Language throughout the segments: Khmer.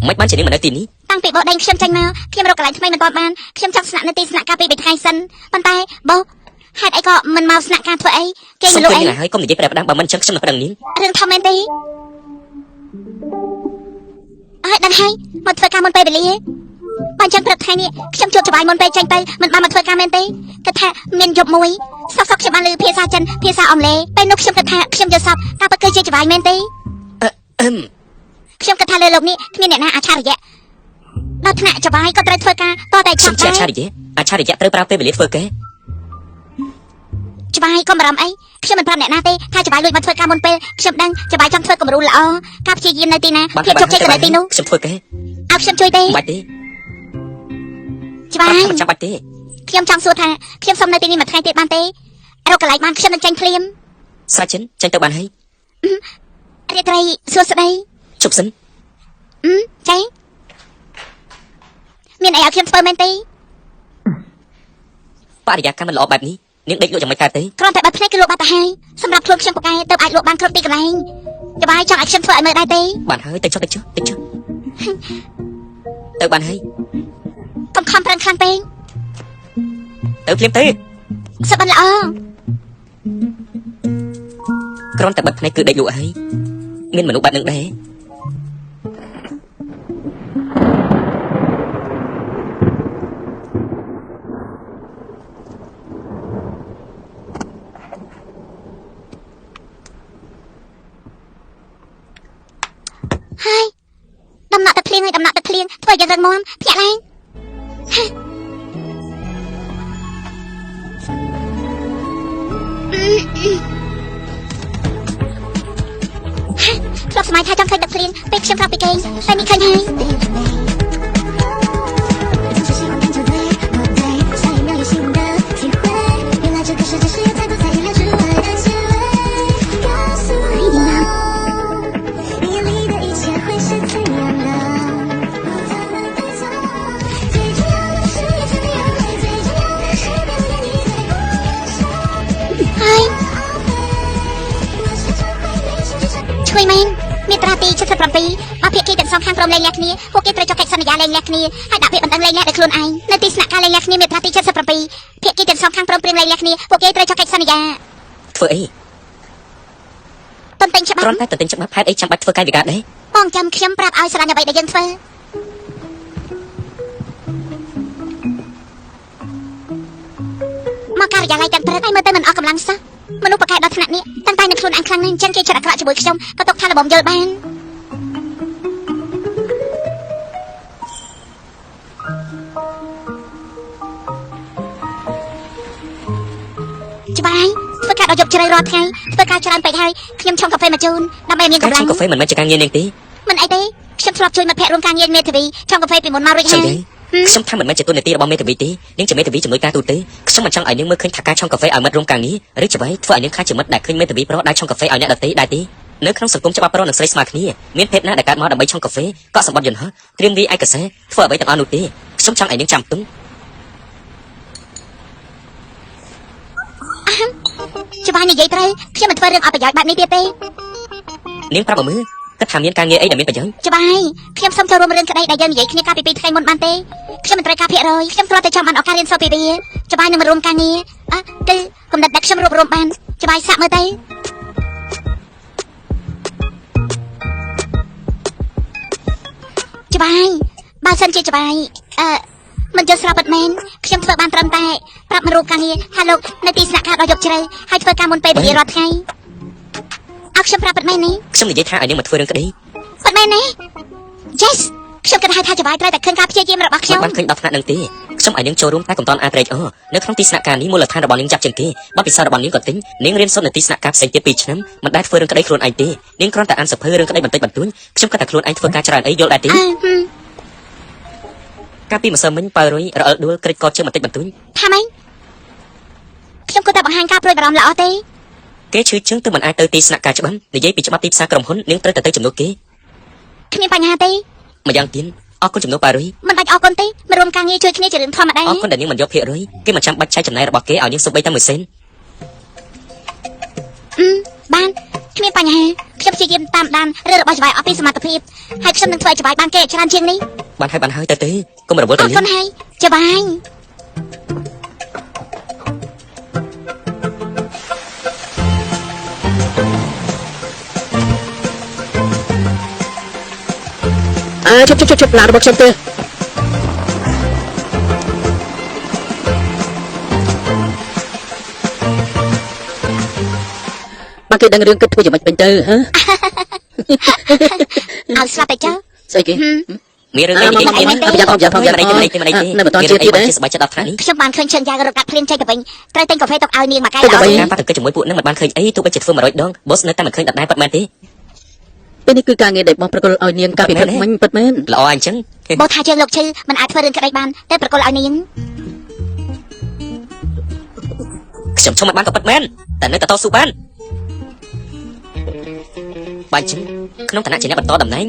មិនបានជានាងមិននៅទីនេះតាំងពីបោះដេញខ្ញុំចាញ់មកខ្ញុំរកកន្លែងថ្មីមិនទាន់បានខ្ញុំចង់ស្នាក់នៅទីស្នាក់ការពី3ថ្ងៃសិនប៉ុន្តែបោះហេតុអីក៏មិនមកស្នាក់ការធ្វើអីគេមិនលក់អីហើយកុំនិយាយប្រែផ្ដាំបើមិនអញ្ចឹងខ្ញុំនឹងប្តឹងនាងរឿងធំមែនទេអើដឹងហើយមកធ្វើការមុនពេលវេលាបើអញ្ចឹងព្រឹកថ្ងៃនេះខ្ញុំជួបច្បាយមុនពេលចេញទៅមិនបានមកធ្វើការមែនទេគិតថាមានយប់មួយសោះខ្ញុំបានឮភាសាចិនភាសាអង់គ្លេសពេលនោះខ្ញុំគិតថាខ្ញុំយល់សពតើពិតគឺជាច្បាយមែនទេខ្ញុំគិតថាលើโลกនេះគ្មានអ្នកណាអច្ឆរិយៈដល់ថ្នាក់ច្បាយក៏ត្រូវធ្វើការតតែខ្ញុំជាអច្ឆរិយៈត្រូវប្រើពេលវេលាធ្វើការច្បាយកុំបារម្ភអីខ្ញុំមិនប្រាប់អ្នកណាទេថាច្បាយលួចមកធ្វើការមុនពេលខ្ញុំដឹងច្បាយចង់ធ្វើគំរូល្អការព្យាយាមនៅទីណាភាពជោគជ័យក៏នៅទីនោះខ្ញុំធ្វើការឲ្យខ្ញុំជួយទេបាច់ទេច្បាយមិនចាំបាច់ទេខ្ញុំចង់សួរថាខ្ញុំសុំនៅទីនេះមួយថ្ងៃទៀតបានទេរកកន្លែងបានខ្ញុំនឹងចេញភ្លាមស្រាចិនចេញទៅបានហើយរាត្រីសួស្ដីជប់សិនចេញមានអីឲ្យខ្ញុំធ្វើមែនទេបរិយាកាសមិនល្អបែបនេះនាងដេកលក់យ៉ាងម៉េចកើតទេគ្រាន់តែបើភ្នែកគឺលក់បាត់ទៅហើយសម្រាប់ខ្លួនខ្ញុំប្រកែទៅអាចលក់បានគ្រប់ទីកន្លែងច្បាយចង់ឲ្យខ្ញុំធ្វើឲ្យមើលដែរទេបានហើយទៅចុះទៅបានហើយកុំខំប្រឹងខ្លាំងពេកទៅភ្លាមទៅសប្បាយល្អគ្រាន់តែបិទភ្នែកគឺដេកលក់ហើយមានមនុស្សបែបនឹងដែរហើយដំណាក់ទឹកភ្លៀងធ្វើយ៉ាងរឹងមាំភ្ញាក់ឡើងធ្លាប់ស្មានថាចង់ឃើញទឹកភ្លៀងពេលខ្ញុំប្រាប់ពីគេតែនេះឃើញហើយជួយមែនមេត្រាទី77បើភាគីទាំងសងខាងព្រមលែងលះគ្នាពួកគេត្រូវចុះកិច្ចសន្យាលែងលះគ្នាហើយដាក់ពាក្យបណ្ដឹងលែងលះដោយខ្លួនឯងនៅទីស្នាក់ការលែងលះគ្នាមេត្រាទី77ភាគីទាំងសងខាងព្រមព្រៀងលែងលះគ្នាពួកគេត្រូវចុះកិច្ចសន្យាធ្វើអីតន្ទិញច្បាប់គ្រាន់តែតន្ទិញច្បាប់ហេតុអីចាំបាច់ធ្វើកាយវិការដែរបងចាំខ្ញុំប្រាប់ឲ្យស្រឡាញ់អ្វីដែលយើងធ្វើមកការិយាល័យទាំងព្រឹកឲ្យមើលទៅមិនអស់កម្លាំងសោះមនុស្សប្រកែកដល់ថ្នាក់នេះតាំងតែនឹងខ្លួនអញខ្លាំងណាស់អញ្ចឹងគេចិត្តអាក្រក់ជាមួយខ្ញុំក៏ຕົកថាល្មមយល់បានច្បាយធ្វើការដល់យប់ជ្រៅរាល់ថ្ងៃធ្វើការច្រើនពេកហើយខ្ញុំឆុងកាហ្វេមកជូនដើម្បីមានកម្លាំងកាហ្វេមិនមែនជាការងារនាងទេមិនអីទេខ្ញុំធ្លាប់ជួយមិត្តភក្តិរួមការងារមេធាវីឆុងកាហ្វេពីមុនមករួចហើយខ្ញុំថាមិនមែនជាទូនាទីរបស់មេធាវីទេនាងជាមេធាវីជំនួយការទូទៅខ្ញុំមិនចង់ឲ្យនាងមើលឃើញថាការឆុងកាហ្វេឲ្យមិត្តរួមការងារឬច្បាយធ្វើឲ្យនាងខ្លាចជាមិត្តដែលឃើញមេធាវីប្រុសដែលឆុងកាហ្វេឲ្យអ្នកដទៃដែរទេនៅក្នុងសង្គមច្បាប់ប្រុសនិងស្រីស្មើគ្នាមានភេទណាដែលកើតមកដើម្បីឆុងកាហ្វេកក់សម្បត្តិយន្តហោះត្រៀមវាយឯកសារធ្វើអ្វីទាំងអស់នោះទេខ្ញុំចង់ឲ្យនាងចាំទុំច្បាយនិយាយត្រូវខ្ញុំមិនធ្វើរឿងអត់ប្រយោជន៍បែបនេះទៀតទេនាងប្រាប់មើលគិតថាមានការងារអីដែលមានប្រយោជន៍ច្បាយខ្ញុំសូមចូលរួមរឿងក្តីដែលយើងនិយាយគ្នាកាលពី2ថ្ងៃមុនបានទេខ្ញុំមិនត្រូវការភាគរយខ្ញុំគ្រាន់តែចង់បានឱកាសរៀនសូត្រពីវាច្បាយនឹងរួមការងារគឺគំនិតដែលខ្ញុំរួបរวมបានច្បាយសាក់មើលទៅច្បាយបើសិនជាច្បាយមិនយល់ស្របពិតមែនខ្ញុំធ្វើបានត្រឹមតែប្រាប់មករួមការងារថាលោកនៅទីស្នាក់ការដល់យប់ជ្រៅហើយធ្វើការមុនពេលវេលារាល់ថ្ងៃឲ្យខ្ញុំប្រាប់ពិតមែននេះខ្ញុំនិយាយថាឲ្យនាងមកធ្វើរឿងក្តីពិតមែនទេ Yes ខ្ញុំគិតថាច្បាយត្រូវតែឃើញការព្យាយាមរបស់ខ្ញុំបានឃើញដល់ថ្នាក់នឹងទេខ្ញុំឲ្យនាងចូលរួមតែកុំតន់អាត្រេកនៅក្នុងទីស្នាក់ការនេះមូលដ្ឋានរបស់នាងចាប់ជាងគេបទពិសោធន៍របស់នាងក៏ទិញនាងរៀនសូត្រនៅទីស្នាក់ការផ្សេងទៀត2ឆ្នាំមិនដែលធ្វើរឿងក្តីខ្លួនឯងទេនាងគ្រាន់តែអានសភៅរឿងក្តីបន្តិចបន្តួចខ្ញុំគិតថាខ្លួនឯងធ្វើការច្រើនអីយល់ដែរទេកាលពីម្សិលមិញប៉ៅរុយរអិលដួលក្រិចកោតជើងបន្តិចបន្តួចថាម៉េចខ្ញុំគិតតែបង្ហាញការព្រួយបារម្ភល្អទេគេឈឺជើងទៅមិនអាចទៅទីស្នាក់ការច្បាស់និយាយពីច្បាប់ទីផ្សារក្រុមហ៊ុននាងត្រូវតែទៅជំនួសគេគ្មានបញ្ហាទេម្យ៉ាងទៀតអរគុណជំនួសប៉ៅរុយមិនបាច់អរគុណទេមករួមការងារជួយគ្នាជារឿងធម្មតាអរគុណដែលនាងមិនយកភាគរយគេមិនចាំបាច់ចែកចំណាយរបស់គេឲ្យនាងសូម្បីតែមួយសេនបានខ គ្មានបញ្ហាខ្ញុំព្យាយាមតាមដានរឿងរបស់ច្បាយអស់ពីសមត្ថភាពហើយខ្ញុំនឹងធ្វើឲ្យច្បាយបានគេច្រើនជាងនេះ បានហើយទៅកុំរវល់ អ ទៅ រ នេះ គុណហើយច្បាយ ជប់ឡានរបស់ខ្ញុំទេបើគេដឹងរឿងគិតធ្វើយ៉ាងម៉េចពេញទៅហ៎ ឲ្យស្លាប់ទៅចុះ ស្អីគេ មានរឿងអីនិយាយទេមិនអីទេស្បែកចិត្តដល់ថ្ងៃនេះ ខ្ញុំបានឃើញឈិនយ៉ាករត់កាត់ភ្លាមចេញទៅវិញត្រូវទិញកាហ្វេទុកឲ្យនាងមកកែ តែ ដល់ ការប៉ះទង្គិចជាមួយពួកនឹងមិនបានឃើញអីទោះបីជាធ្វើ100ដងបូសនៅតែមិនឃើញដដែលប៉ាត់មែនទេ ពេលនេះគឺការងារដែលបងប្រកល់ឲ្យនាងកាពីព្រឹកមិញពិតមែន ល្អអញ្ចឹង បោះថាយើងលោកឈឺមិនអាចធ្វើរឿងក្តីបានតែប្រកល់ឲ្យនាង ខ្ញុំឈុំមិនបានក៏ប៉ាត់មែនតែនៅតែតស៊ូបានបាញ់ចឹងក្នុងឋានៈជាអ្នកបន្តតំណែង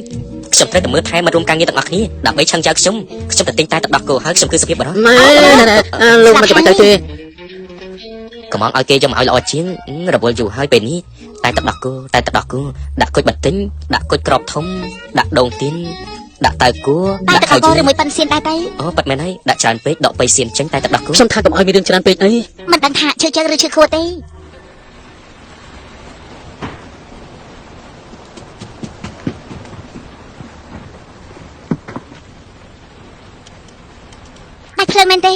ខ្ញុំត្រូវតែមើលថែមករួមការងារទាំងអស់គ្នាដើម្បីឆឹងចៅខ្ញុំតែទិញតែទឹកដោះគោហើយខ្ញុំគឺសុភាពបរិសុទ្ធ ម៉ែលោកមិនចាំបាច់ទៅទេ កុំឲ្យគេយកមកឲ្យល្អជាងរវល់យូរហើយពេលនេះតែទឹកដោះគោដាក់គុជបន្ទិញដាក់គុជក្របធំដាក់ដូងទីនដាក់តៅគោ តែទឹកដោះគោឬមួយប៉ិនសៀនដែរទៅ អូប៉ាត់មែនហើយដាក់ច្រើនពេកដកបីសៀនចេញតែទឹកដោះគោ ខ្ញុំថាកុំឲ្យមានរឿងច្រើនពេកអី មិនដឹងថាឈឺជើងឬឈឺខួរទេដាច់ភ្លើងមែនទេ